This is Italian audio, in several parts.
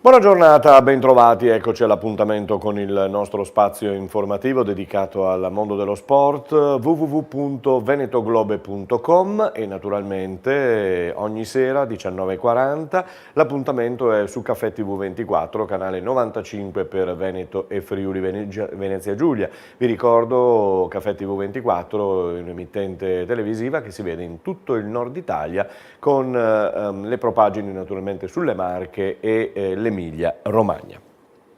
Buona giornata, bentrovati, eccoci all'appuntamento con il nostro spazio informativo dedicato al mondo dello sport, www.venetoglobe.com e naturalmente ogni sera 19:40 l'appuntamento è su Caffè TV24, canale 95 per Veneto e Friuli Venezia Giulia. Vi ricordo Caffè TV24 è un'emittente televisiva che si vede in tutto il nord Italia con le propagine naturalmente sulle Marche e l'Emilia Romagna.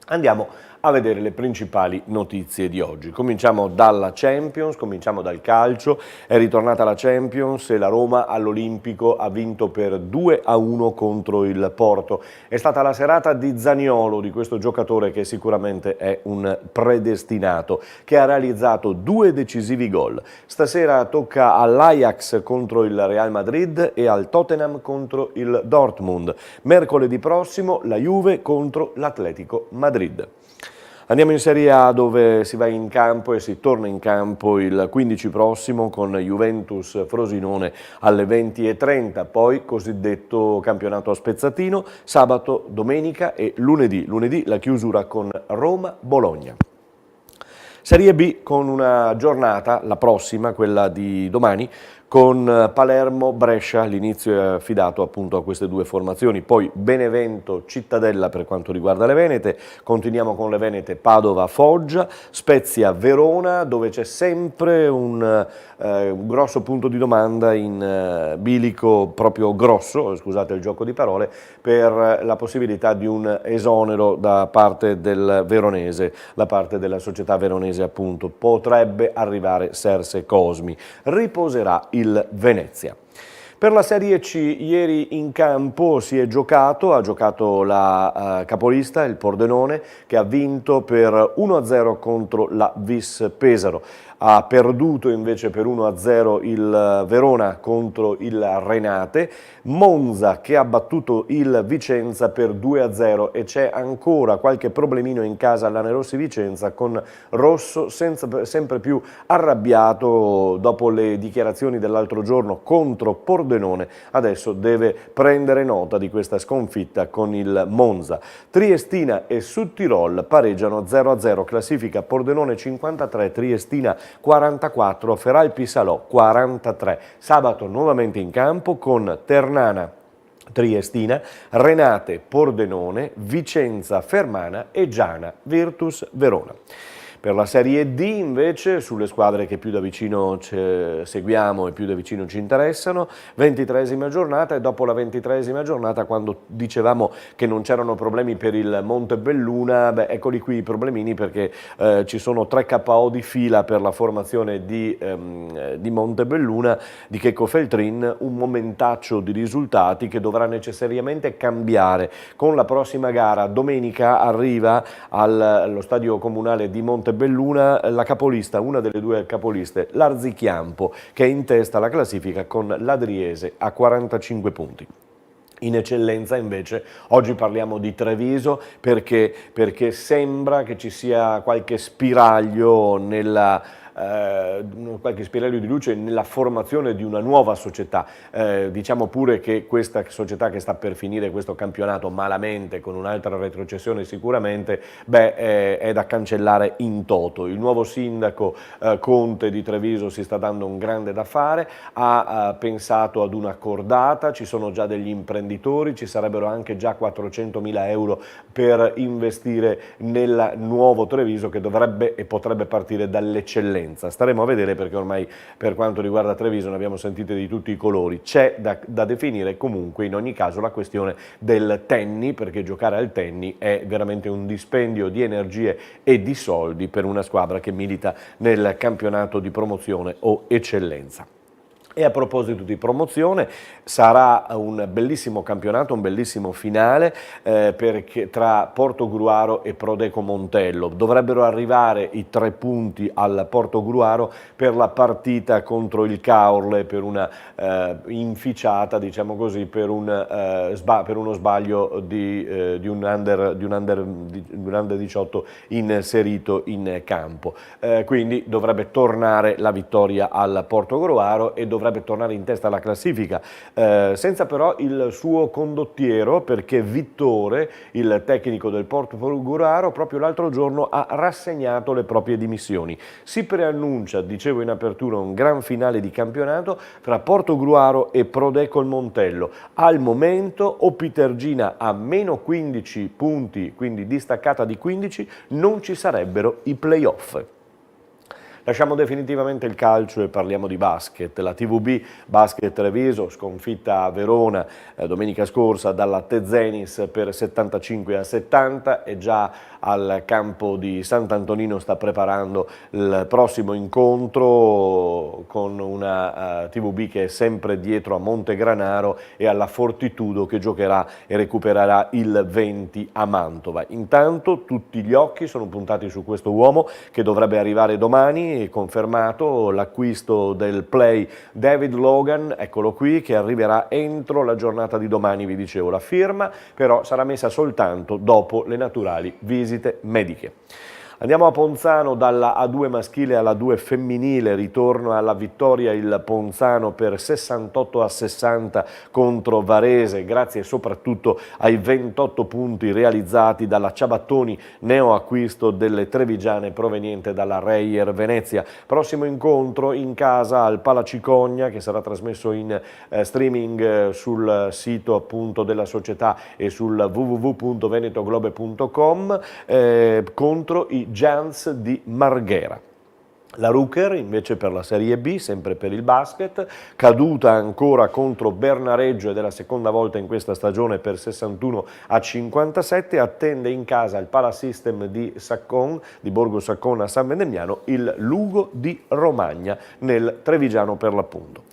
Andiamo a vedere le principali notizie di oggi. Cominciamo dalla Champions, cominciamo dal calcio. È ritornata la Champions e la Roma all'Olimpico ha vinto per 2-1 contro il Porto. È stata la serata di Zaniolo, di questo giocatore che sicuramente è un predestinato, che ha realizzato 2 decisivi gol. Stasera tocca all'Ajax contro il Real Madrid e al Tottenham contro il Dortmund. Mercoledì prossimo la Juve contro l'Atletico Madrid. Andiamo in Serie A dove si va in campo e si torna in campo il 15 prossimo con Juventus Frosinone alle 20:30, poi cosiddetto campionato a spezzatino, sabato, domenica e lunedì. Lunedì la chiusura con Roma-Bologna. Serie B con una giornata, la prossima, quella di domani, con Palermo-Brescia, l'inizio è affidato appunto a queste due formazioni, poi Benevento-Cittadella per quanto riguarda le Venete, continuiamo con le Venete Padova-Foggia, Spezia-Verona dove c'è sempre un grosso punto di domanda in bilico proprio grosso, scusate il gioco di parole, per la possibilità di un esonero da parte del veronese, la parte della società veronese appunto, potrebbe arrivare Serse Cosmi, riposerà il Venezia. Per la Serie C ieri in campo si è giocato, ha giocato la capolista, il Pordenone, che ha vinto per 1-0 contro la Vis Pesaro. Ha perduto invece per 1-0 il Verona contro il Renate, Monza che ha battuto il Vicenza per 2-0 e c'è ancora qualche problemino in casa all'Anerossi Vicenza con Rosso sempre più arrabbiato dopo le dichiarazioni dell'altro giorno contro Pordenone, adesso deve prendere nota di questa sconfitta con il Monza. Triestina e Südtirol pareggiano 0-0, classifica Pordenone 53, Triestina 44, Feralpi Salò 43. Sabato nuovamente in campo con Ternana Triestina, Renate Pordenone, Vicenza Fermana e Giana Virtus Verona. Per la Serie D invece, sulle squadre che più da vicino seguiamo e più da vicino ci interessano, 23esima giornata e dopo la 23esima giornata quando dicevamo che non c'erano problemi per il Montebelluna, beh eccoli qui i problemini perché ci sono 3 KO di fila per la formazione di Montebelluna, di Checco Feltrin, un momentaccio di risultati che dovrà necessariamente cambiare. Con la prossima gara, domenica, arriva allo stadio comunale di Montebelluna la capolista, una delle 2 capoliste, l'Arzichiampo, che è in testa alla classifica con l'Adriese a 45 punti. In eccellenza invece oggi parliamo di Treviso perché sembra che ci sia qualche spiraglio di luce nella formazione di una nuova società. Diciamo pure che questa società che sta per finire questo campionato malamente, con un'altra retrocessione sicuramente, è da cancellare in toto. Il nuovo sindaco Conte di Treviso si sta dando un grande da fare, ha pensato ad una cordata, ci sono già degli imprenditori, ci sarebbero anche già 400.000 euro per investire nel nuovo Treviso che dovrebbe e potrebbe partire dall'eccellenza. Staremo a vedere perché ormai per quanto riguarda Treviso ne abbiamo sentite di tutti i colori. C'è da definire comunque in ogni caso la questione del tennis, perché giocare al tennis è veramente un dispendio di energie e di soldi per una squadra che milita nel campionato di promozione o eccellenza. E a proposito di promozione, sarà un bellissimo campionato, un bellissimo finale perché tra Portogruaro e Prodeco Montello. Dovrebbero arrivare i 3 punti al Portogruaro per la partita contro il Caorle, per una inficiata, diciamo così, per uno sbaglio di un under 18 inserito in campo. Quindi dovrebbe tornare la vittoria al Portogruaro e dovrebbe dovrebbe tornare in testa alla classifica, senza però il suo condottiero, perché Vittore, il tecnico del Portogruaro, proprio l'altro giorno ha rassegnato le proprie dimissioni. Si preannuncia, dicevo in apertura, un gran finale di campionato fra Portogruaro e Pro Colmontello. Al momento Opitergina a meno 15 punti, quindi distaccata di 15, non ci sarebbero i play-off. Lasciamo definitivamente il calcio e parliamo di basket. La TVB Basket Treviso, sconfitta a Verona domenica scorsa dalla Tezenis per 75-70, e già al campo di Sant'Antonino sta preparando il prossimo incontro con una TVB che è sempre dietro a Montegranaro e alla Fortitudo, che giocherà e recupererà il 20 a Mantova. Intanto tutti gli occhi sono puntati su questo uomo che dovrebbe arrivare domani, confermato l'acquisto del play David Logan, eccolo qui, che arriverà entro la giornata di domani, vi dicevo. La firma però sarà messa soltanto dopo le naturali visite mediche. Andiamo a Ponzano, dalla A2 maschile alla A2 femminile, ritorno alla vittoria il Ponzano per 68-60 contro Varese, grazie soprattutto ai 28 punti realizzati dalla Ciabattoni, neoacquisto delle trevigiane proveniente dalla Reyer Venezia. Prossimo incontro in casa al Palacicogna, che sarà trasmesso in streaming sul sito appunto della società e sul www.venetoglobe.com contro i Giants di Marghera. La Rucker invece per la Serie B, sempre per il basket, caduta ancora contro Bernareggio ed è la seconda volta in questa stagione per 61-57, attende in casa il Palasystem di Saccon, di Borgo Saccon a San Vendemiano, il Lugo di Romagna nel Trevigiano per l'appunto.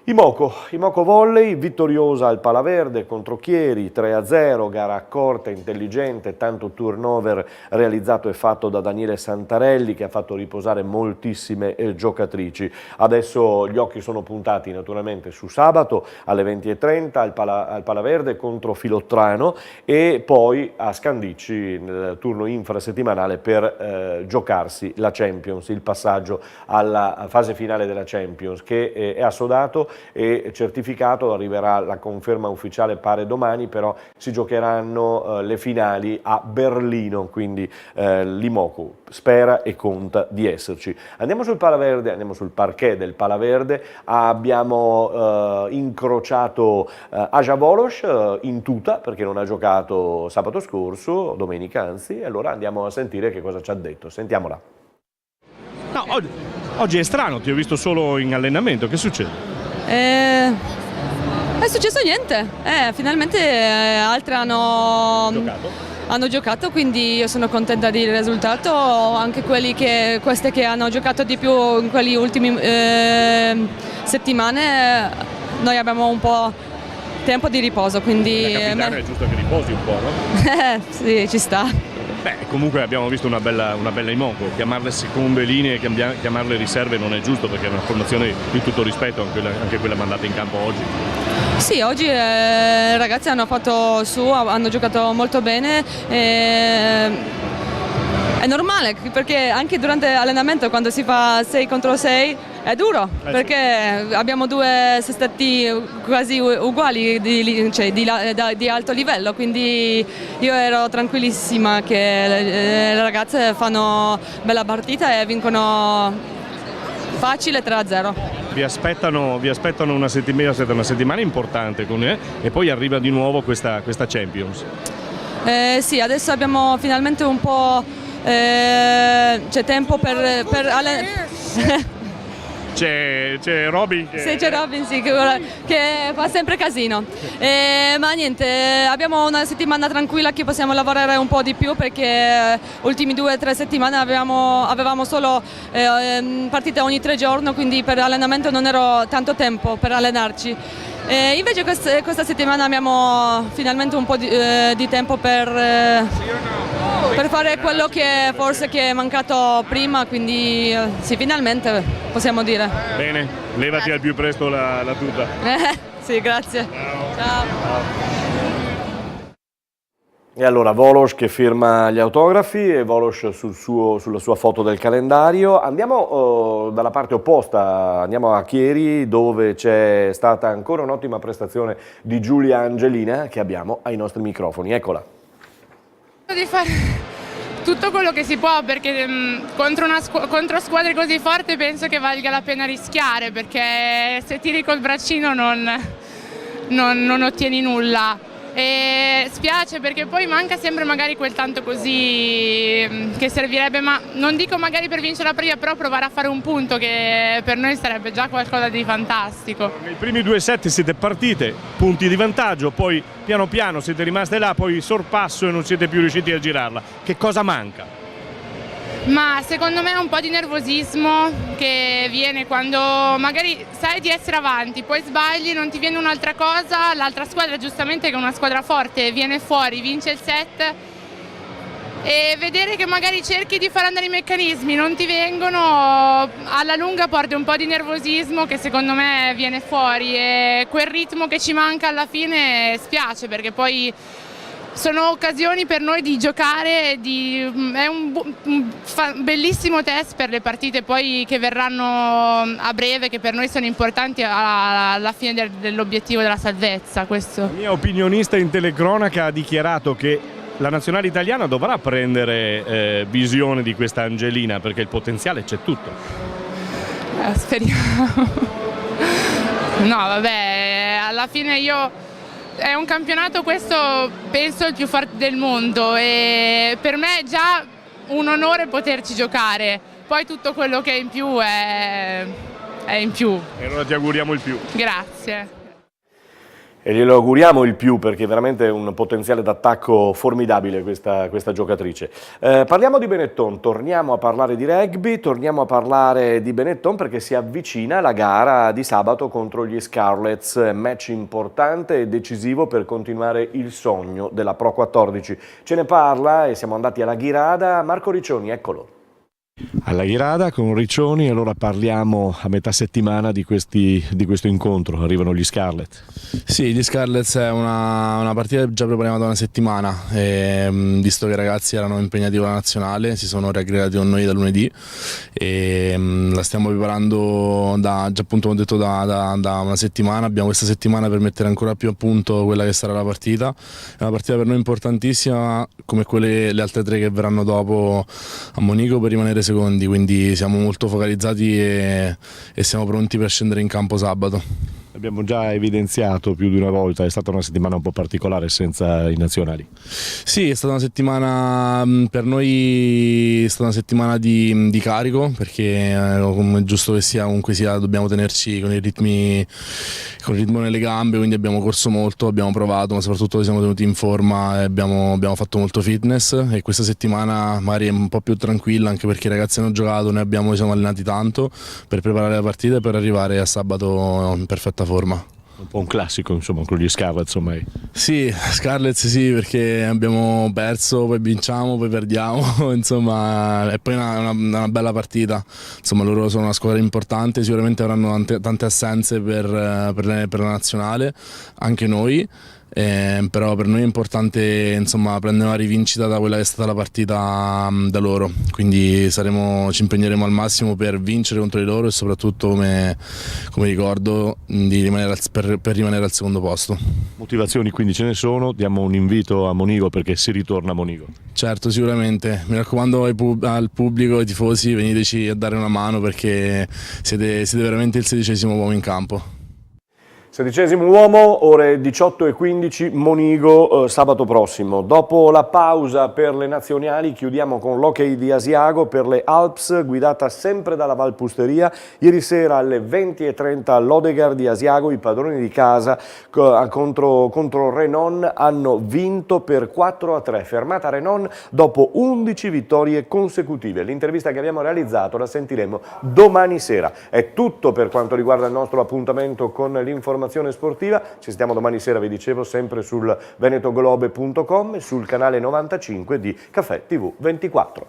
Imoco Volley, vittoriosa al Palaverde contro Chieri, 3-0, gara accorta, intelligente, tanto turnover realizzato e fatto da Daniele Santarelli, che ha fatto riposare moltissime giocatrici. Adesso gli occhi sono puntati naturalmente su sabato alle 20:30 al Palaverde contro Filottrano, e poi a Scandicci nel turno infrasettimanale per giocarsi la Champions, il passaggio alla fase finale della Champions, che è assodato e certificato. Arriverà la conferma ufficiale, pare domani, però si giocheranno le finali a Berlino, quindi l'Imoco spera e conta di esserci. Andiamo sul Palaverde, andiamo sul parquet del Palaverde, abbiamo incrociato Aja Volos in tuta, perché non ha giocato sabato scorso, domenica anzi, e allora andiamo a sentire che cosa ci ha detto. Sentiamola. No, oggi è strano, ti ho visto solo in allenamento, che succede? È successo niente, finalmente altre hanno giocato, quindi io sono contenta del risultato, anche queste che hanno giocato di più in quelle ultime settimane, noi abbiamo un po' tempo di riposo, quindi... La capitana è giusto che riposi un po', no? Sì, ci sta. Beh, comunque abbiamo visto una bella Imoco, chiamarle seconde linee, chiamarle riserve non è giusto, perché è una formazione di tutto rispetto, anche quella mandata in campo oggi. Sì, oggi i ragazzi hanno fatto hanno giocato molto bene. È normale, perché anche durante l'allenamento, quando si fa 6 contro 6, è duro, perché abbiamo due sestati quasi uguali di alto livello, quindi io ero tranquillissima che le ragazze fanno bella partita e vincono facile 3-0. Vi aspettano una settimana importante e poi arriva di nuovo questa Champions. Sì, adesso abbiamo finalmente un po' c'è tempo per allenare. C'è Robin che... Sì, c'è Robin, sì, che fa sempre casino. Ma niente, abbiamo una settimana tranquilla che possiamo lavorare un po' di più, perché ultimi 2 o 3 settimane avevamo solo partite ogni 3 giorni, quindi per allenamento non ero tanto tempo per allenarci. Invece questa settimana abbiamo finalmente un po' di tempo per fare quello che forse è mancato prima, quindi sì, finalmente possiamo dire. Bene, levati al più presto la tuta. Sì, grazie. Ciao. E allora Volos che firma gli autografi e Volos sulla sua foto del calendario. Andiamo dalla parte opposta, andiamo a Chieri, dove c'è stata ancora un'ottima prestazione di Giulia Angelina che abbiamo ai nostri microfoni. Eccola. Di fare tutto quello che si può, perché contro squadre così forti penso che valga la pena rischiare, perché se tiri col braccino non ottieni nulla. E spiace perché poi manca sempre magari quel tanto così che servirebbe, ma non dico magari per vincere la prima, però provare a fare un punto che per noi sarebbe già qualcosa di fantastico. Nei primi 2 set siete partite, punti di vantaggio, poi piano piano siete rimaste là, poi sorpasso e non siete più riusciti a girarla. Che cosa manca? Ma secondo me è un po' di nervosismo che viene quando magari sai di essere avanti, poi sbagli, non ti viene un'altra cosa, l'altra squadra giustamente che è una squadra forte viene fuori, vince il set e vedere che magari cerchi di far andare i meccanismi, non ti vengono, alla lunga porta un po' di nervosismo che secondo me viene fuori e quel ritmo che ci manca alla fine spiace, perché poi sono occasioni per noi di giocare, è un bellissimo test per le partite poi che verranno a breve, che per noi sono importanti alla fine dell'obiettivo della salvezza. Questo. La mia opinionista in telecronaca ha dichiarato che la nazionale italiana dovrà prendere visione di questa Angelina, perché il potenziale c'è tutto. Speriamo. No, vabbè, alla fine è un campionato, questo penso il più forte del mondo e per me è già un onore poterci giocare, poi tutto quello che è in più è in più. E allora ti auguriamo il più. Grazie. E glielo auguriamo il più, perché è veramente un potenziale d'attacco formidabile questa giocatrice. Parliamo di Benetton, torniamo a parlare di rugby, torniamo a parlare di Benetton perché si avvicina la gara di sabato contro gli Scarlets, match importante e decisivo per continuare il sogno della Pro 14. Ce ne parla e siamo andati alla Ghirada, Marco Riccioni, eccolo. Alla Ghirada con Riccioni, allora parliamo a metà settimana di questo incontro, arrivano gli Scarlet. Sì, gli Scarlets è una partita già preparata da una settimana, visto che i ragazzi erano impegnati con la nazionale, si sono riaggregati con noi da lunedì e la stiamo preparando già appunto come ho detto da una settimana. Abbiamo questa settimana per mettere ancora più a punto quella che sarà la partita. È una partita per noi importantissima, come le altre 3 che verranno dopo a Monico, per rimanere secondi, quindi siamo molto focalizzati e siamo pronti per scendere in campo sabato. Abbiamo già evidenziato più di una volta, è stata una settimana un po' particolare senza i nazionali. Sì, è stata una settimana, per noi è stata una settimana di carico, perché come è giusto che sia, comunque sia, dobbiamo tenerci con il ritmo nelle gambe, quindi abbiamo corso molto, abbiamo provato, ma soprattutto siamo tenuti in forma e abbiamo fatto molto fitness, e questa settimana magari è un po' più tranquilla, anche perché i ragazzi hanno giocato, noi siamo allenati tanto per preparare la partita e per arrivare a sabato in perfetta forma. Un po' un classico, insomma, con gli Scarlets ormai. Sì, Scarlets sì, perché abbiamo perso, poi vinciamo, poi perdiamo, insomma, e poi una bella partita. Insomma, loro sono una squadra importante, sicuramente avranno tante assenze per la nazionale, anche noi. Però per noi è importante, insomma, prendere una rivincita da quella che è stata la partita da loro, quindi ci impegneremo al massimo per vincere contro di loro e soprattutto, come ricordo, per rimanere al secondo posto. Motivazioni quindi ce ne sono, diamo un invito a Monigo perché si ritorna a Monigo. Certo, sicuramente, mi raccomando al pubblico, ai tifosi, veniteci a dare una mano perché siete veramente il 16° uomo in campo. 16° uomo, ore 18:15, Monigo, sabato prossimo. Dopo la pausa per le nazionali chiudiamo con l'Hockey di Asiago per le Alps, guidata sempre dalla Valpusteria. Ieri sera alle 20:30 all'Odegaard di Asiago i padroni di casa contro Renon hanno vinto per 4-3. Fermata Renon dopo 11 vittorie consecutive. L'intervista che abbiamo realizzato la sentiremo domani sera. È tutto per quanto riguarda il nostro appuntamento con l'informazione sportiva. Ci sentiamo domani sera, vi dicevo, sempre sul venetoglobe.com e sul canale 95 di Caffè TV 24.